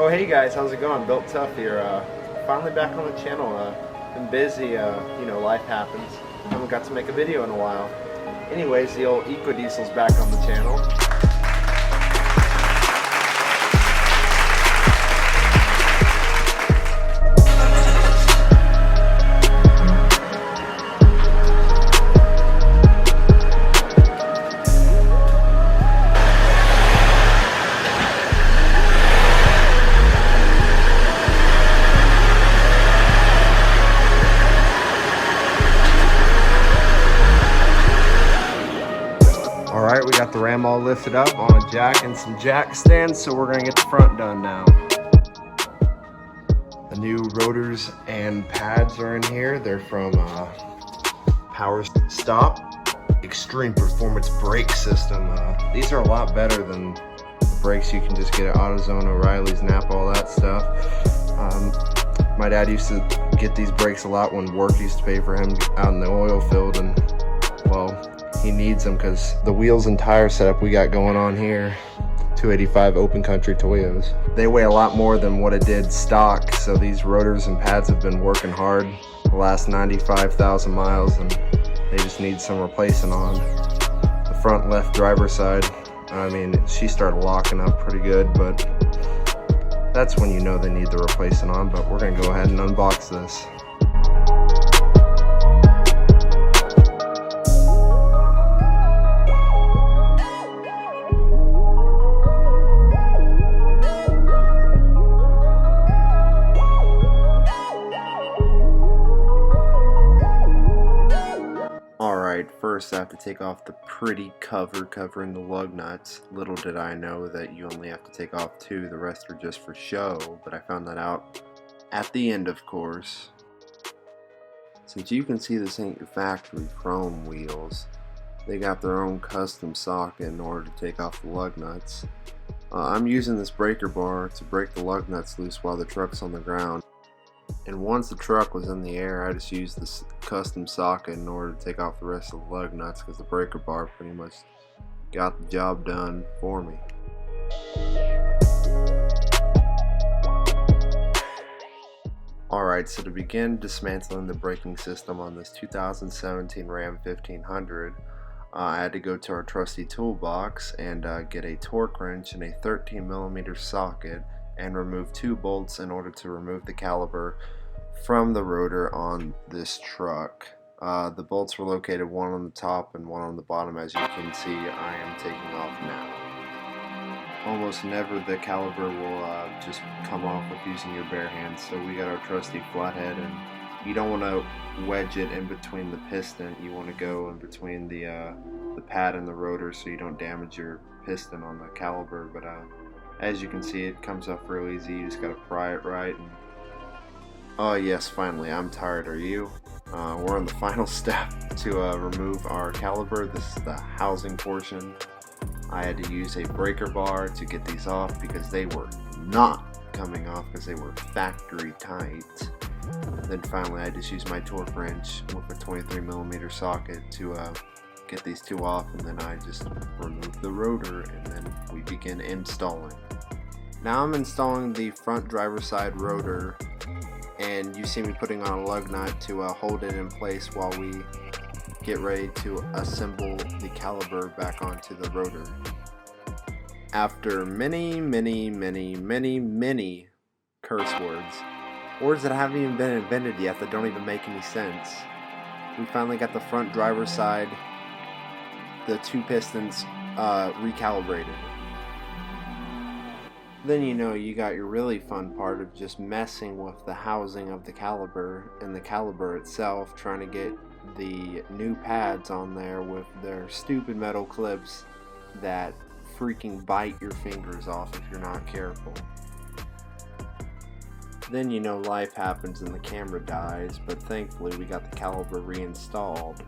Oh hey guys, how's it going? Built Tough here. Finally back on the channel. Been busy, life happens. Haven't got to make a video in a while. Anyways, the old Eco-Diesel's back on the channel. Alright, we got the ram all lifted up on a jack and some jack stands, so we're going to get the front done now. The new rotors and pads are in here. They're from Power Stop Extreme Performance Brake System. These are a lot better than the brakes you can just get at AutoZone, O'Reilly's, Napa, all that stuff. My dad used to get these brakes a lot when work used to pay for him out in the oil field, and well, he needs them because the wheels and tire setup we got going on here, 285 open country Toyos, they weigh a lot more than what it did stock, so these rotors and pads have been working hard the last 95,000 miles, and they just need some replacing on. The front left driver's side, I mean, she started locking up pretty good, but that's when you know they need the replacing on. But we're gonna go ahead and unbox this. Alright, first I have to take off the pretty cover covering the lug nuts. Little did I know that you only have to take off 2, the rest are just for show, but I found that out at the end, of course. Since you can see this ain't your factory chrome wheels, they got their own custom socket in order to take off the lug nuts. I'm using this breaker bar to break the lug nuts loose while the truck's on the ground. And once the truck was in the air, I just used this custom socket in order to take off the rest of the lug nuts, because the breaker bar pretty much got the job done for me. Alright, so to begin dismantling the braking system on this 2017 Ram 1500, I had to go to our trusty toolbox and get a torque wrench and a 13mm socket and remove 2 bolts in order to remove the caliper from the rotor on this truck. The bolts were located, one on the top and one on the bottom. As you can see, I am taking off now. Almost never the caliper will just come off with using your bare hands, so we got our trusty flathead, and you don't want to wedge it in between the piston. You want to go in between the pad and the rotor so you don't damage your piston on the caliper. But as you can see, it comes off real easy. You just gotta pry it right. And oh yes, finally, I'm tired, are you? We're on the final step to remove our caliper. This is the housing portion. I had to use a breaker bar to get these off because they were not coming off because they were factory tight. Then finally I just used my torque wrench with a 23mm socket to get these 2 off, and then I just remove the rotor, and then we begin installing. Now I'm installing the front driver's side rotor, and you see me putting on a lug nut to hold it in place while we get ready to assemble the caliper back onto the rotor. After many curse words that haven't even been invented yet, that don't even make any sense, we finally got the front driver's side, the 2 pistons recalibrated. Then you got your really fun part of just messing with the housing of the caliper and the caliper itself, trying to get the new pads on there with their stupid metal clips that freaking bite your fingers off if you're not careful. Then life happens and the camera dies, but thankfully we got the caliper reinstalled.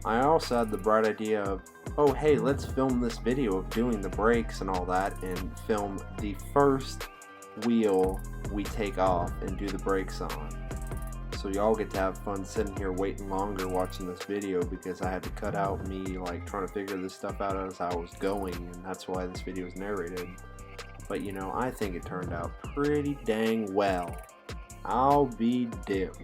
I also had the bright idea of, oh hey, let's film this video of doing the brakes and all that, and film the first wheel we take off and do the brakes on. So y'all get to have fun sitting here waiting longer watching this video, because I had to cut out me like trying to figure this stuff out as I was going, and that's why this video is narrated. but you know, I think it turned out pretty dang well. I'll be damned.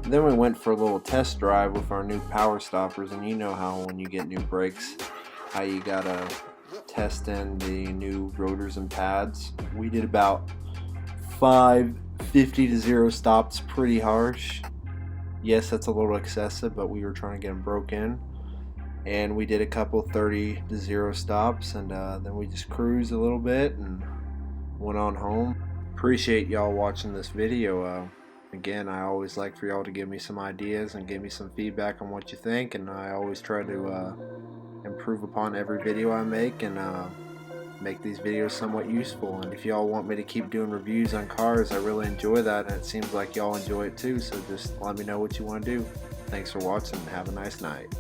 Then we went for a little test drive with our new power stoppers, and you know how when you get new brakes, how you gotta test in the new rotors and pads. We did about 550 to 0 stops, pretty harsh. Yes, that's a little excessive, but we were trying to get them broke in. And we did a couple 30 to 0 stops, and then we just cruised a little bit and went on home. Appreciate y'all watching this video. Again, I always like for y'all to give me some ideas and give me some feedback on what you think, and I always try to improve upon every video I make and make these videos somewhat useful. And if y'all want me to keep doing reviews on cars, I really enjoy that, and it seems like y'all enjoy it too, so just let me know what you want to do. Thanks for watching and have a nice night.